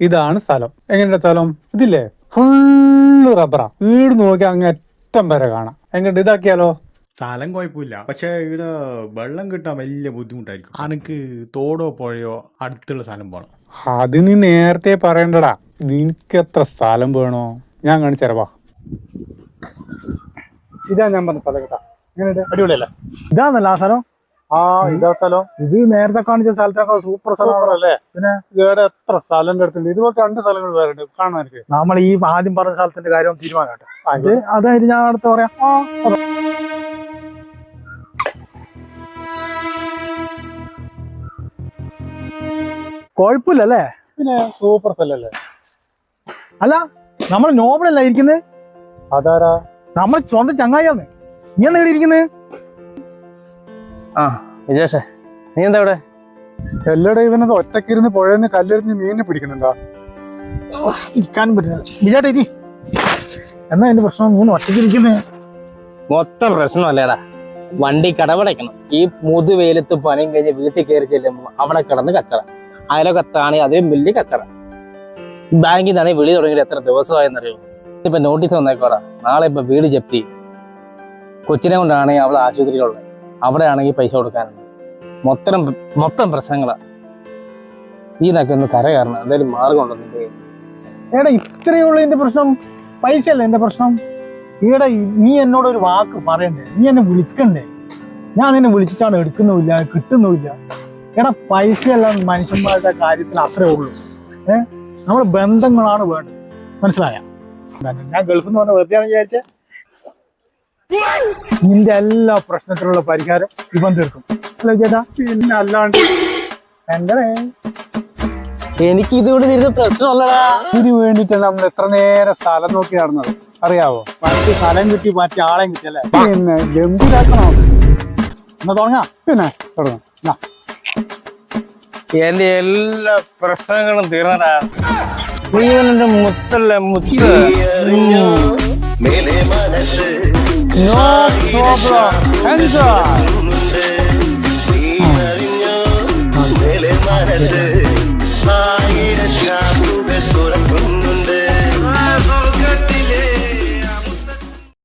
ഇതാണ് സ്ഥലം. എങ്ങനെയുണ്ട് സ്ഥലം? ഇതില്ലേ ഫുള്ള് റബ്ബറാ. വീട് നോക്കി അങ്ങ് അറ്റം വരെ കാണാം. എങ്ങനെയുണ്ട്? ഇതാക്കിയാലോ? സ്ഥലം കുഴപ്പമില്ല, പക്ഷെ ഇവിടെ വെള്ളം കിട്ടാൻ വലിയ ബുദ്ധിമുട്ടായിരിക്കും. അനക്ക് തോടോ പുഴയോ അടുത്തുള്ള സ്ഥലം പോകണം. അത് നീ നേരത്തെ പറയണ്ടടാ. നിനക്ക് എത്ര സ്ഥലം വേണോ? ഞാൻ കാണിച്ചരവാ. ഇതാ ഞാൻ പറഞ്ഞ സ്ഥലം കേട്ടാ. എങ്ങനെയുണ്ട്? അടിപൊളിയല്ലേ? ഇതാന്നല്ല ആ സ്ഥലം? ആ ഇതാ സ്ഥലം. ഇത് നേരത്തെ കാണിച്ച സ്ഥലത്തൊക്കെ സൂപ്പർ സ്ഥലമാണല്ലേ? പിന്നെ ഇവിടെ എത്ര സ്ഥലം എടുത്തിട്ടുണ്ട്. ഇതുപോലത്തെ 2 സ്ഥലങ്ങൾ വേറെ ഉണ്ട് കാണാൻ. എനിക്ക് നമ്മൾ ഈ ആദ്യം പറഞ്ഞ സ്ഥലത്തിന്റെ കാര്യം തീരുമാനമാട്ടെ. അതായത് ഞാൻ അടുത്ത് പറയാം. കുഴപ്പമില്ലല്ലേ? പിന്നെ സൂപ്പർ സ്ഥലല്ലേ? അല്ല, നമ്മൾ നോബിളല്ല ഇരിക്കുന്നത്. അതാരാ? നമ്മൾ സ്വന്തം ചങ്ങായിയാന്ന്. നീ എന്താ ഇവിടെ ഇരിക്കുന്നത്? ആ വിജേഷേ, നീ എന്താ ഇവിടെ? എല്ലാടെ ഇവനത് ഒറ്റക്കിരുന്ന് പുഴയെന്ന് കല്ലെറിഞ്ഞ് മീനിനെ പിടിക്കുന്നുണ്ടാ? ഇരിക്കാനും പറ്റില്ല. വിജേട്ടാ ഇരി. എന്നാ എന്റെ പ്രശ്നം? നീ ഒറ്റയ്ക്ക് ഇരിക്കുന്നത്. മൊത്തം പ്രശ്നമല്ലേടാ. വണ്ടി കടവടയ്ക്കണം. ഈ മുതുവെയിലത്ത് പണിയും കഴിഞ്ഞ് വീട്ടിൽ കയറി ചെല്ലുമ്പോൾ അവിടെ കിടന്ന് കച്ചറ. അയലൊക്കത്താണെങ്കിൽ അതേ വലിയ കച്ചറ. ബാങ്കിൽ നിന്നാണെങ്കിൽ വിളി തുടങ്ങിയിട്ട് എത്ര ദിവസമായെന്നറിയോ? ഇപ്പൊ നോട്ടീസ് വന്നേക്കോടാ. നാളെ ഇപ്പൊ വീട് ജപ്തി. കൊച്ചിനെ കൊണ്ടാണെങ്കിൽ അവൾ ആശുപത്രിയിലുള്ളത്. അവിടെ ആണെങ്കിൽ പൈസ കൊടുക്കാനുണ്ട്. മൊത്തം പ്രശ്നങ്ങളാണ്. ഇതിനൊക്കെ ഒന്ന് കര കയറണം. എന്തായാലും മാർഗം ഉണ്ടെന്നില്ലേ? എടാ, ഇത്രയേ ഉള്ളൂ എന്റെ പ്രശ്നം? പൈസ അല്ലേ എന്റെ പ്രശ്നം? ഈടെ നീ എന്നോട് ഒരു വാക്ക് പറയണ്ടേ? നീ എന്നെ വിളിക്കണ്ടേ? ഞാൻ നിന്നെ വിളിച്ചിട്ടാണ് എടുക്കുന്നുമില്ല, കിട്ടുന്നുമില്ല. എടാ, പൈസയല്ല മനുഷ്യന്മാരുടെ കാര്യത്തിന് അത്രേ ഉള്ളൂ. നമ്മുടെ ബന്ധങ്ങളാണ് വേണ്ടത്. മനസ്സിലായ? ഞാൻ ഗൾഫിൽ നിന്ന് വന്ന വെറുതെ വിചാരിച്ച നിന്റെ എല്ലാ പ്രശ്നത്തിലുള്ള പരിഹാരം ഇവൻ തീർക്കും. അല്ല ചേട്ടാ? പിന്നെ അല്ലാണ്ട് എങ്ങനെ? എനിക്ക് ഇതുകൊണ്ട് തീരുന്ന പ്രശ്നമല്ലടാ. ഇതിന് വേണ്ടിയിട്ടാണ് നമ്മൾ എത്ര നേരം സ്ഥലം നോക്കി നടന്നത്, അറിയാവോ? മറ്റു സ്ഥലം കിട്ടി, മറ്റു ആളെയും കിട്ടിയല്ലേ? പിന്നെ ഗംഭീരാക്കണോ? എന്നാ തുടങ്ങാം. പിന്നെ തുടങ്ങാം. എന്റെ എല്ലാ പ്രശ്നങ്ങളും തീർന്നടാ. ജീവനെന്റെ മുത്തല്ല മുത്ത്. No problem. എൻജോയ്.